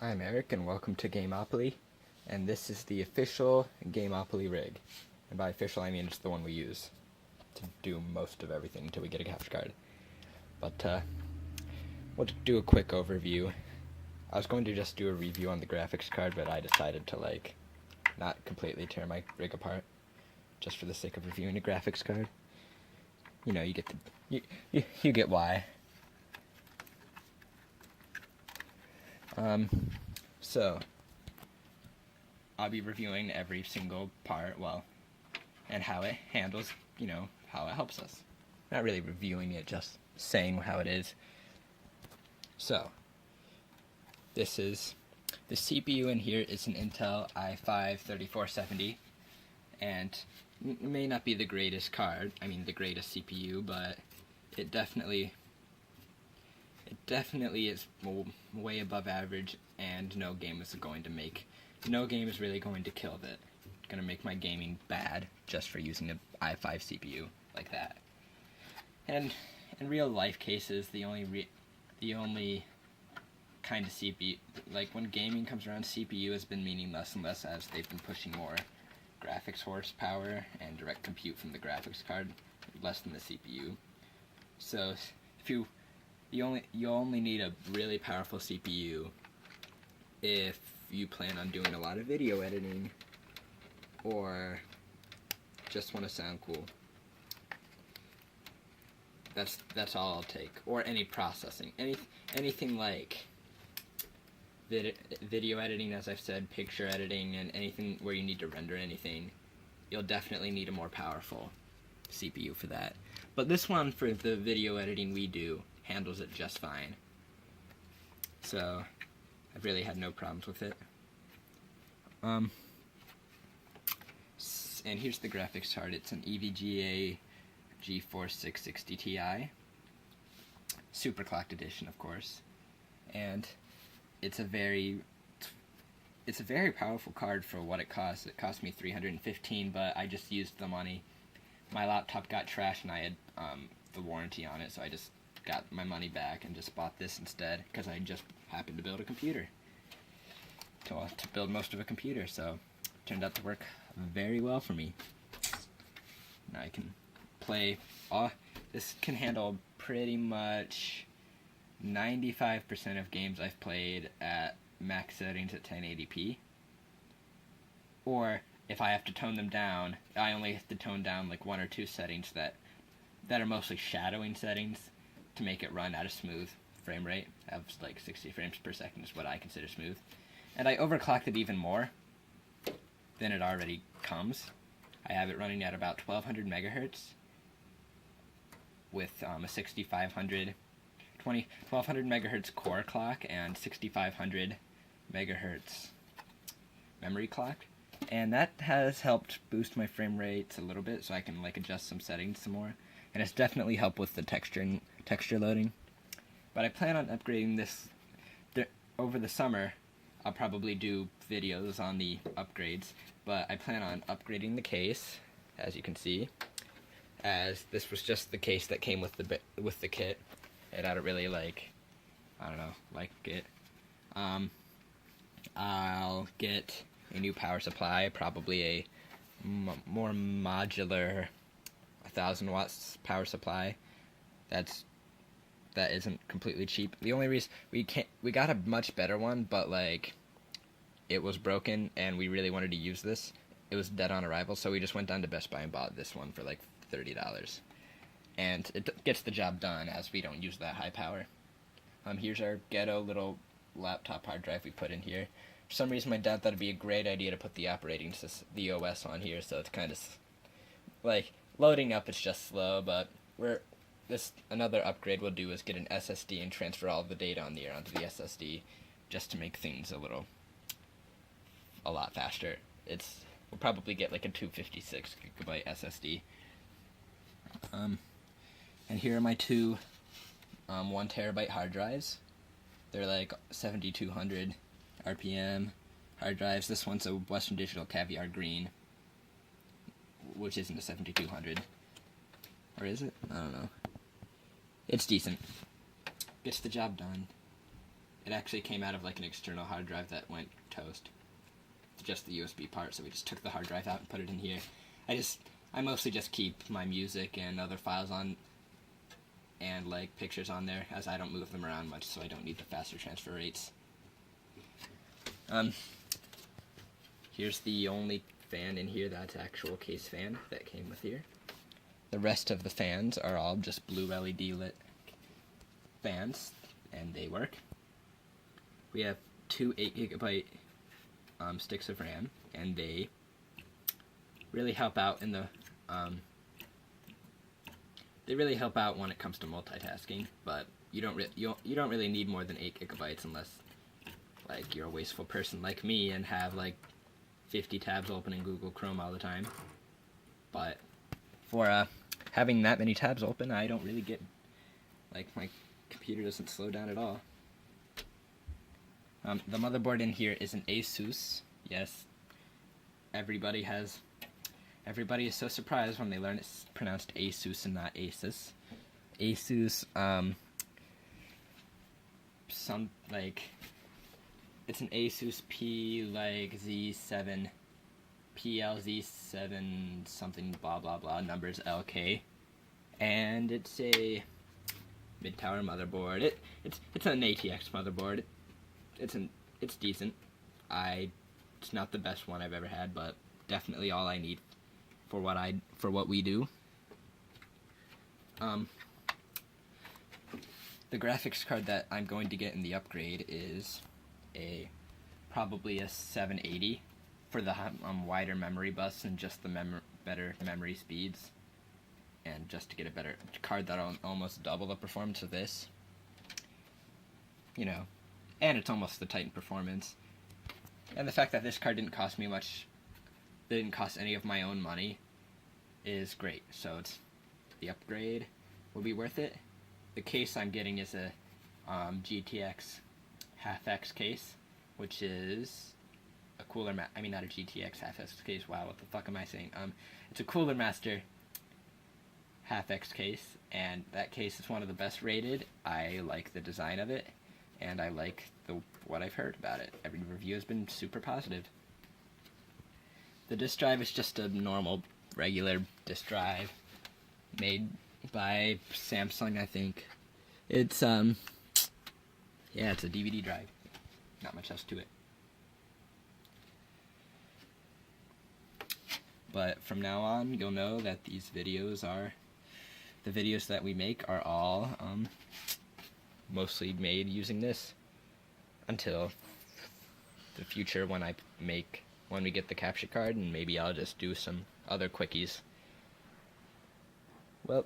I'm Erik, and welcome to Gameopoly, and this is the official Gameopoly rig. And by official, I mean it's the one we use to do most of everything until we get a capture card. But we'll do a quick overview. I was going to just do a review on the graphics card, but I decided to not completely tear my rig apart, just for the sake of reviewing a graphics card. You know, you get you get why. So I'll be reviewing every single part, and how it handles, how it helps us. Not really reviewing it, just saying how it is. So, the CPU in here is an Intel i5-3470, and it may not be the greatest the greatest CPU, but it definitely is way above average, and no game is really going to kill it. It's going to make my gaming bad just for using an i5 CPU like that. And in real life cases, the only kind of CPU, when gaming comes around, CPU has been meaning less and less as they've been pushing more graphics horsepower and direct compute from the graphics card, less than the CPU. So you only need a really powerful CPU if you plan on doing a lot of video editing or just want to sound cool. That's all I'll take. Or any processing, anything like video editing, as I've said, picture editing, and anything where you need to render anything. You'll definitely need a more powerful CPU for that. But this one, for the video editing we do, handles it just fine. So I've really had no problems with it. And here's the graphics card. It's an EVGA GeForce 660 Ti, superclocked edition, of course, and it's a very powerful card for what it costs. It cost me $315, but I just used the money. My laptop got trashed, and I had the warranty on it, so I just got my money back and just bought this instead, because I just happened to build a computer. To build most of a computer, so it turned out to work very well for me. Now I can play, this can handle pretty much 95% of games I've played at max settings at 1080p. Or if I have to tone them down, I only have to tone down one or two settings that are mostly shadowing settings to make it run at a smooth frame rate of 60 frames per second is what I consider smooth. And I overclocked it even more than it already comes. I have it running at about 1200 megahertz with a 1200 megahertz core clock and 6500 megahertz memory clock. And that has helped boost my frame rates a little bit, so I can adjust some settings some more. And it's definitely helped with the texture loading. But I plan on upgrading this over the summer. I'll probably do videos on the upgrades, but I plan on upgrading the case, as you can see, as this was just the case that came with the kit, and I don't really like it. I'll get a new power supply, probably a more modular 1000 watts power supply. That isn't completely cheap. The only reason we got a much better one, but it was broken and we really wanted to use this. It was dead on arrival, so we just went down to Best Buy and bought this one for $30. And it gets the job done, as we don't use that high power. Here's our ghetto little laptop hard drive we put in here. For some reason my dad thought it'd be a great idea to put the the OS on here, so it's kind of loading up, it's just slow, but another upgrade we'll do is get an SSD and transfer all the data on there onto the SSD, just to make things a lot faster. We'll probably get a 256 gigabyte SSD. And here are my two 1 terabyte hard drives. They're 7200 RPM hard drives. This one's a Western Digital Caviar Green, which isn't a 7200. Or is it? I don't know. It's decent. Gets the job done. It actually came out of like an external hard drive that went toast. It's just the USB part, so we just took the hard drive out and put it in here. I mostly just keep my music and other files on, and like pictures on there, as I don't move them around much, so I don't need the faster transfer rates. Here's the only fan in here that's actual case fan that came with here. The rest of the fans are all just blue LED lit fans, and they work. We have two 8GB sticks of RAM, and they really help out in the they really help out when it comes to multitasking. But you don't really need more than 8GB unless like you're a wasteful person like me and have like 50 tabs open in Google Chrome all the time. But for having that many tabs open, I don't really get, like, my computer doesn't slow down at all. The motherboard in here is an Asus. Yes, everybody is so surprised when they learn it's pronounced Asus and not Asus. Asus, it's an Asus Z7, PLZ7 something blah blah blah, numbers LK, and it's a mid-tower motherboard. It's an ATX motherboard. It's decent. It's not the best one I've ever had, but definitely all I need for what we do. The graphics card that I'm going to get in the upgrade is probably a 780 for the wider memory bus and just the better memory speeds, and just to get a better card that'll almost double the performance of this. You know, and it's almost the Titan performance. And the fact that this card didn't cost me much, didn't cost any of my own money, is great. So the upgrade will be worth it. The case I'm getting is a GTX half-X case, which is a Cooler I mean, not a GTX half-X case. Wow, what the fuck am I saying? It's a Cooler Master half-X case, and that case is one of the best rated. I like the design of it, and I like what I've heard about it. Every review has been super positive. The disk drive is just a normal, regular disk drive made by Samsung, I think. It's yeah, it's a DVD drive. Not much else to it. But from now on, you'll know that these videos the videos that we make are all mostly made using this, until the future when we get the capture card, and maybe I'll just do some other quickies. Well,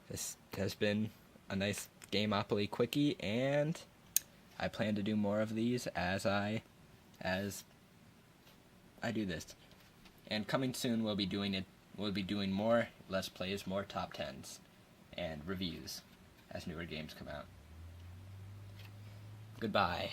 this has been a nice Gameopoly quickie, and I plan to do more of these as I do this. And coming soon, we'll be doing more Let's Plays, more top 10s, and reviews as newer games come out. Goodbye.